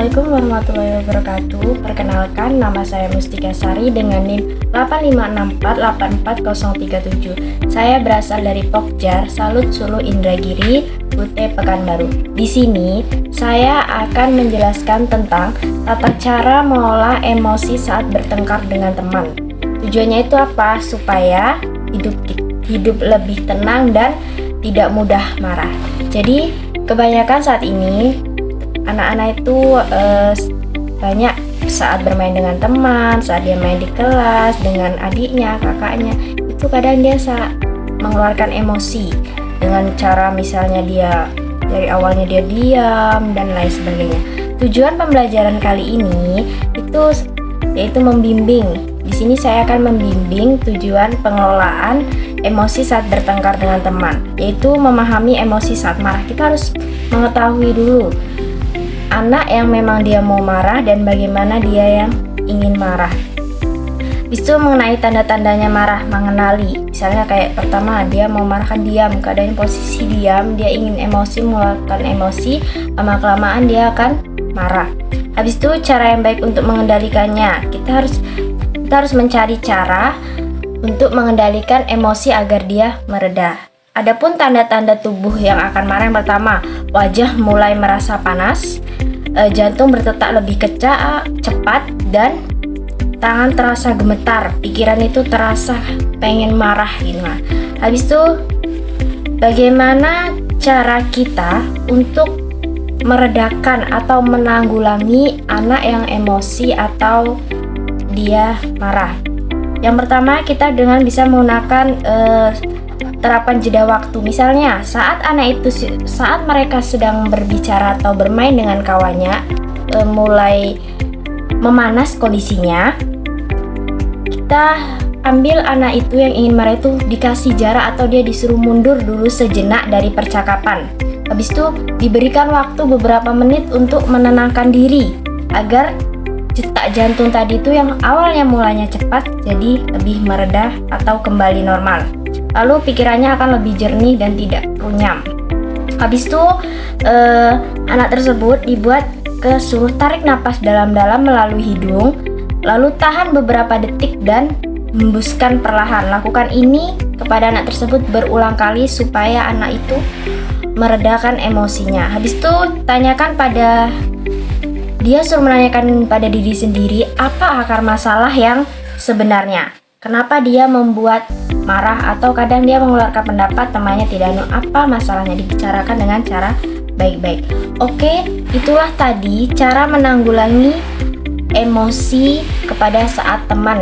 Assalamualaikum warahmatullahi wabarakatuh. Perkenalkan, nama saya Mustika Sari dengan NIM 8564844037. Saya berasal dari Pokjar, Salut Sulu Indragiri, Kutai Pekanbaru. Di sini saya akan menjelaskan tentang tata cara mengolah emosi saat bertengkar dengan teman. Tujuannya itu apa? Supaya hidup lebih tenang dan tidak mudah marah. Jadi kebanyakan saat ini anak-anak itu banyak saat bermain dengan teman, saat dia main di kelas dengan adiknya, kakaknya, itu kadang dia mengeluarkan emosi dengan cara misalnya dia dari awalnya dia diam dan lain sebagainya. Tujuan pembelajaran kali ini itu yaitu membimbing. Di sini saya akan membimbing tujuan pengelolaan emosi saat bertengkar dengan teman, yaitu memahami emosi saat marah. Kita harus mengetahui dulu anak yang memang dia mau marah dan bagaimana dia yang ingin marah. Itu mengenai tanda-tandanya marah, mengenali. Misalnya kayak pertama dia mau marah kan diam, keadaan posisi diam, dia ingin emosi, mengeluarkan emosi, lama-kelamaan dia akan marah. Habis itu cara yang baik untuk mengendalikannya. Kita harus mencari cara untuk mengendalikan emosi agar dia mereda. Adapun tanda-tanda tubuh yang akan marah, yang pertama, wajah mulai merasa panas, jantung berdetak lebih cepat, dan tangan terasa gemetar, pikiran itu terasa pengen marah gitu. Habis itu, bagaimana cara kita untuk meredakan atau menanggulangi anak yang emosi atau dia marah? Yang pertama, kita dengan bisa menggunakan terapan jeda waktu. Misalnya saat mereka sedang berbicara atau bermain dengan kawannya, mulai memanas kondisinya, kita ambil anak itu yang ingin marah itu dikasih jarak atau dia disuruh mundur dulu sejenak dari percakapan. Habis itu diberikan waktu beberapa menit untuk menenangkan diri agar detak jantung tadi itu yang awalnya mulanya cepat jadi lebih mereda atau kembali normal. Lalu pikirannya akan lebih jernih dan tidak runyam. Habis itu anak tersebut suruh tarik napas dalam-dalam melalui hidung, lalu tahan beberapa detik dan hembuskan perlahan. Lakukan ini kepada anak tersebut berulang kali supaya anak itu meredakan emosinya. Habis itu suruh menanyakan pada diri sendiri apa akar masalah yang sebenarnya. Kenapa dia membuat marah, atau kadang dia mengeluarkan pendapat temannya tidak apa masalahnya, dibicarakan dengan cara baik-baik. Oke, itulah tadi cara menanggulangi emosi kepada teman.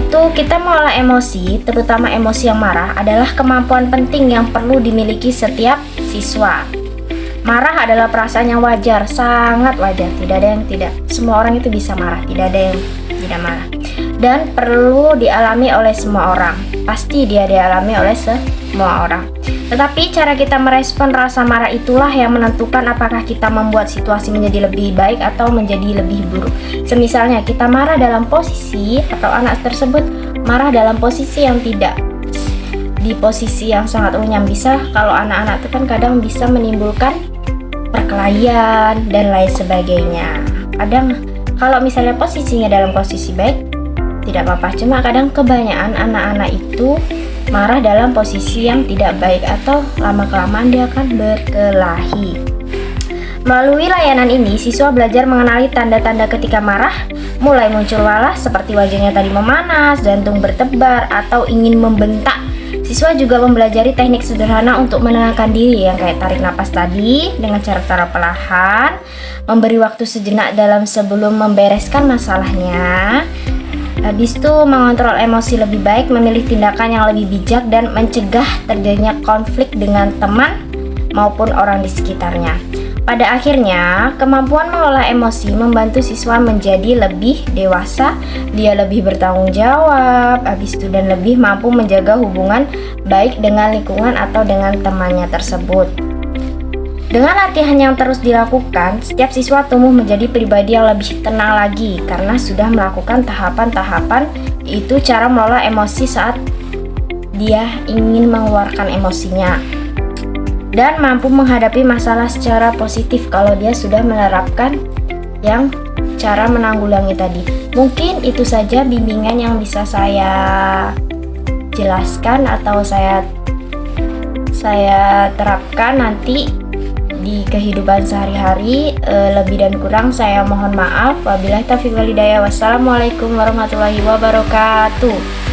Itu kita mengolah emosi, terutama emosi yang marah, adalah kemampuan penting yang perlu dimiliki setiap siswa. Marah adalah perasaan yang wajar, sangat wajar, tidak ada yang tidak. Semua orang itu bisa marah, tidak ada yang tidak marah. Dan perlu dialami oleh semua orang. Pasti dia dialami oleh semua orang. Tetapi cara kita merespon rasa marah itulah yang menentukan apakah kita membuat situasi menjadi lebih baik atau menjadi lebih buruk. Semisalnya kita marah dalam posisi, atau anak tersebut marah dalam posisi yang tidak, di posisi yang sangat runyam. Bisa, kalau anak-anak itu kan kadang bisa menimbulkan perkelahian dan lain sebagainya. Kadang kalau misalnya posisinya dalam posisi baik, tidak apa-apa. Cuma kadang kebanyakan anak-anak itu marah dalam posisi yang tidak baik, atau lama-kelamaan dia akan berkelahi. Melalui layanan ini, siswa belajar mengenali tanda-tanda ketika marah, mulai muncul walah seperti wajahnya tadi memanas, jantung berdebar, atau ingin membentak. Siswa juga mempelajari teknik sederhana untuk menenangkan diri, yang kayak tarik napas tadi dengan cara perlahan, memberi waktu sejenak sebelum membereskan masalahnya. Habis itu mengontrol emosi lebih baik, memilih tindakan yang lebih bijak, dan mencegah terjadinya konflik dengan teman maupun orang di sekitarnya. Pada akhirnya, kemampuan mengolah emosi membantu siswa menjadi lebih dewasa, dia lebih bertanggung jawab, habis itu dan lebih mampu menjaga hubungan baik dengan lingkungan atau dengan temannya tersebut. Dengan latihan yang terus dilakukan, setiap siswa tumbuh menjadi pribadi yang lebih tenang lagi karena sudah melakukan tahapan-tahapan, yaitu cara mengelola emosi saat dia ingin mengeluarkan emosinya. dan mampu menghadapi masalah secara positif kalau dia sudah menerapkan yang cara menanggulangi tadi. Mungkin itu saja bimbingan yang bisa saya jelaskan atau saya terapkan nanti di kehidupan sehari-hari. Lebih dan kurang saya mohon maaf. Wabillahi taufiq wal hidayah. Wassalamualaikum warahmatullahi wabarakatuh.